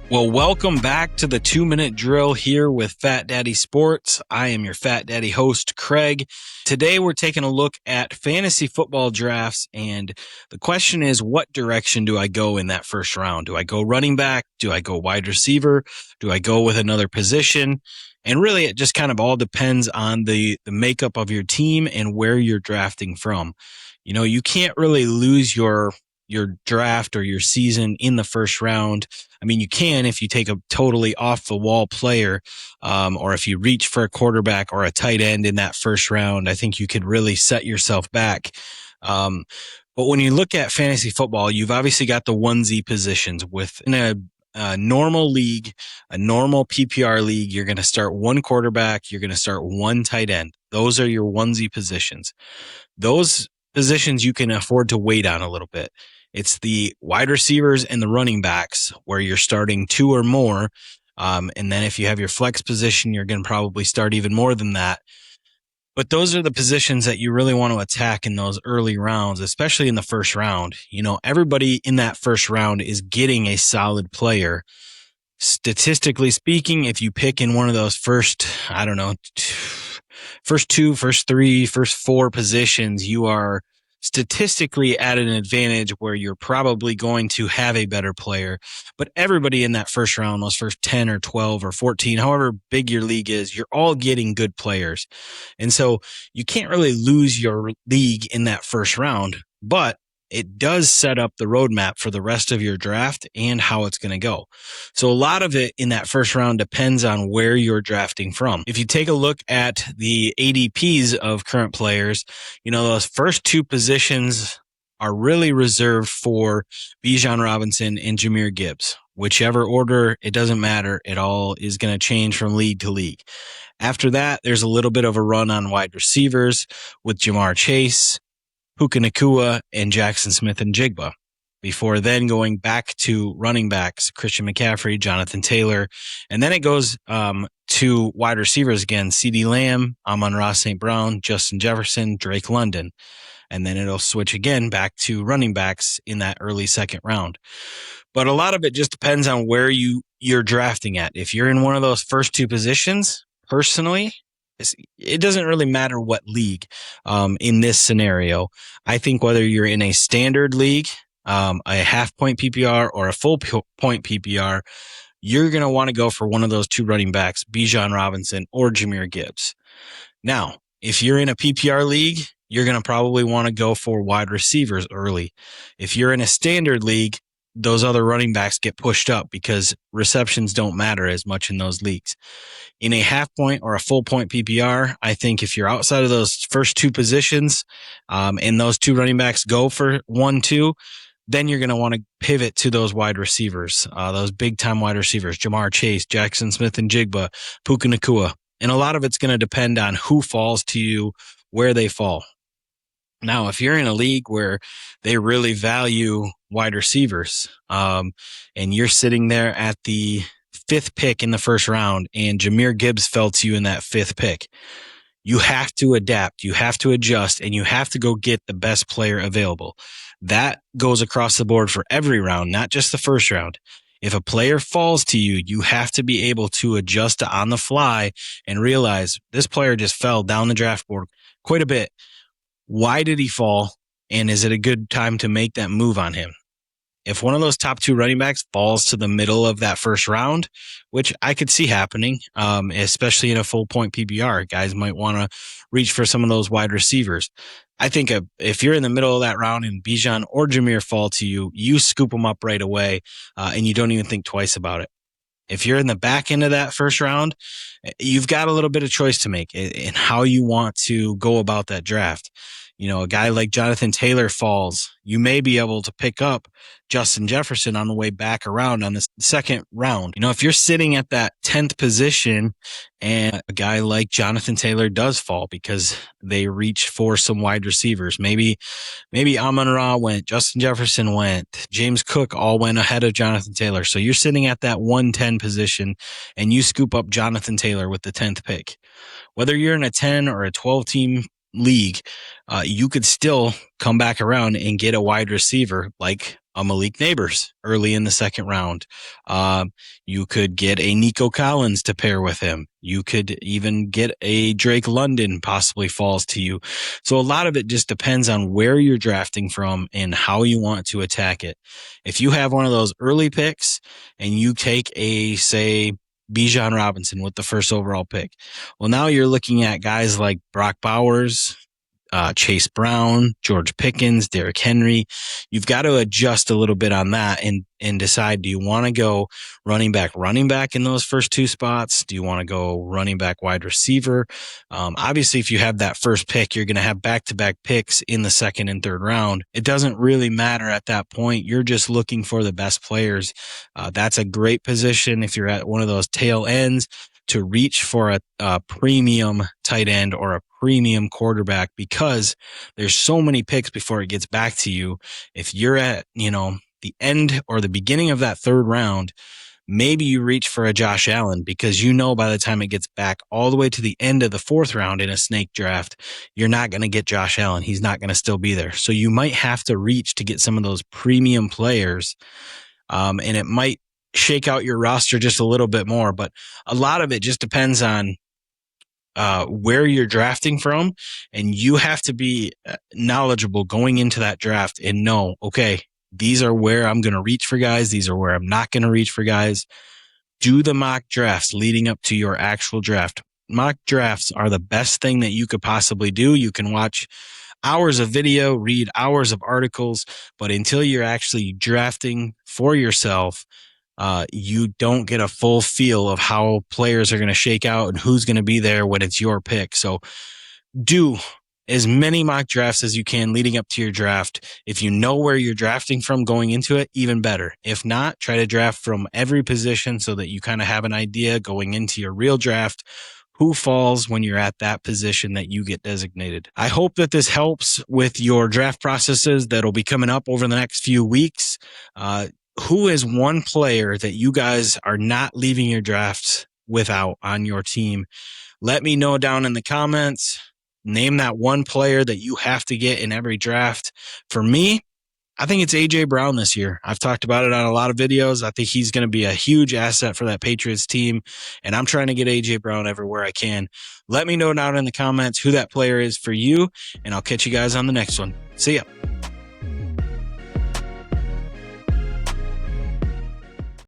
Well, welcome back to the 2-Minute Drill here with Fat Daddy Sports. I am your Fat Daddy host, Craig. Today we're taking a look at fantasy football drafts, and the question is, what direction do I go in that first round? Do I go running back? Do I go wide receiver? Do I go with another position? And really, it just kind of all depends on the makeup of your team and where you're drafting from. You know, you can't really lose your draft or your season in the first round. I mean, you can if you take a totally off the wall player, or if you reach for a quarterback or a tight end in that first round. I think you could really set yourself back. But when you look at fantasy football, you've obviously got the onesie positions. Within a normal league, a normal PPR league, you're going to start one quarterback, you're going to start one tight end. Those are your onesie positions. Those positions you can afford to wait on a little bit. It's the wide receivers and the running backs where you're starting two or more. And then if you have your flex position, you're going to probably start even more than that. But those are the positions that you really want to attack in those early rounds, especially in the first round. You know, everybody in that first round is getting a solid player. Statistically speaking, if you pick in one of those first two, first three, first four positions, you are statistically at an advantage where you're probably going to have a better player. But everybody in that first round, those first 10 or 12 or 14, however big your league is, you're all getting good players. And so you can't really lose your league in that first round, but it does set up the roadmap for the rest of your draft and how it's going to go. So a lot of it in that first round depends on where you're drafting from. If you take a look at the ADPs of current players, you know, those first two positions are really reserved for Bijan Robinson and Jahmyr Gibbs. Whichever order, it doesn't matter. It all is going to change from league to league. After that, there's a little bit of a run on wide receivers with Jamar Chase, Puka, Nacua, and Jaxon Smith-Njigba, before then going back to running backs, Christian McCaffrey, Jonathan Taylor. And then it goes to wide receivers again, CeeDee Lamb, Amon-Ra St. Brown, Justin Jefferson, Drake London. And then it'll switch again back to running backs in that early second round. But a lot of it just depends on where you're drafting at. If you're in one of those first two positions, personally, it doesn't really matter what league in this scenario. I think whether you're in a standard league, a half-point PPR, or a full-point PPR, you're going to want to go for one of those two running backs, Bijan Robinson or Jahmyr Gibbs. Now, if you're in a PPR league, you're going to probably want to go for wide receivers early. If you're in a standard league, those other running backs get pushed up because receptions don't matter as much in those leagues. In a half point or a full point PPR, I think if you're outside of those first two positions, and those two running backs go for 1-2, then you're going to want to pivot to those wide receivers, those big time wide receivers, Jamar Chase, Jaxon Smith-Njigba, Puka, Nacua. And a lot of it's going to depend on who falls to you, where they fall. Now, if you're in a league where they really value wide receivers, and you're sitting there at the fifth pick in the first round and Jahmyr Gibbs fell to you in that fifth pick, you have to adapt, you have to adjust, and you have to go get the best player available. That goes across the board for every round, not just the first round. If a player falls to you, you have to be able to adjust on the fly and realize this player just fell down the draft board quite a bit. Why did he fall? And is it a good time to make that move on him? If one of those top two running backs falls to the middle of that first round, which I could see happening, especially in a full point PPR, guys might want to reach for some of those wide receivers. I think if you're in the middle of that round and Bijan or Jahmyr fall to you, you scoop them up right away, and you don't even think twice about it. If you're in the back end of that first round, you've got a little bit of choice to make in how you want to go about that draft. You know, a guy like Jonathan Taylor falls, you may be able to pick up Justin Jefferson on the way back around on the second round. You know, if you're sitting at that 10th position and a guy like Jonathan Taylor does fall because they reach for some wide receivers, maybe Amon-Ra went, Justin Jefferson went, James Cook all went ahead of Jonathan Taylor. So you're sitting at that 110 position and you scoop up Jonathan Taylor with the 10th pick. Whether you're in a 10 or a 12 team league, you could still come back around and get a wide receiver like a Malik Neighbors early in the second round. You could get a Nico Collins to pair with him. You could even get a Drake London possibly falls to you. So a lot of it just depends on where you're drafting from and how you want to attack it. If you have one of those early picks and you take say, Bijan Robinson with the first overall pick, well, now you're looking at guys like Brock Bowers, Chase Brown, George Pickens, Derrick Henry. You've got to adjust a little bit on that and decide, do you want to go running back in those first two spots? Do you want to go running back wide receiver? Obviously, if you have that first pick, you're going to have back-to-back picks in the second and third round. It doesn't really matter at that point. You're just looking for the best players. That's a great position if you're at one of those tail ends to reach for a premium tight end or a premium quarterback, because there's so many picks before it gets back to you. If you're at, the end or the beginning of that third round, maybe you reach for a Josh Allen, because by the time it gets back all the way to the end of the fourth round in a snake draft, you're not going to get Josh Allen. He's not going to still be there. So you might have to reach to get some of those premium players. And it might shake out your roster just a little bit more, but a lot of it just depends on where you're drafting from, and you have to be knowledgeable going into that draft and know, okay, these are where I'm going to reach for guys. These are where I'm not going to reach for guys. Do the mock drafts leading up to your actual draft. Mock drafts are the best thing that you could possibly do. You can watch hours of video, read hours of articles, but until you're actually drafting for yourself, you don't get a full feel of how players are going to shake out and who's going to be there when it's your pick. So do as many mock drafts as you can leading up to your draft. If you know where you're drafting from going into it, even better. If not, try to draft from every position so that you kind of have an idea going into your real draft who falls when you're at that position that you get designated. I hope that this helps with your draft processes that'll be coming up over the next few weeks. Who is one player that you guys are not leaving your drafts without on your team? Let me know down in the comments. Name that one player that you have to get in every draft. For me, I think it's A.J. Brown this year. I've talked about it on a lot of videos. I think he's going to be a huge asset for that Patriots team, and I'm trying to get A.J. Brown everywhere I can. Let me know down in the comments who that player is for you, and I'll catch you guys on the next one. See ya.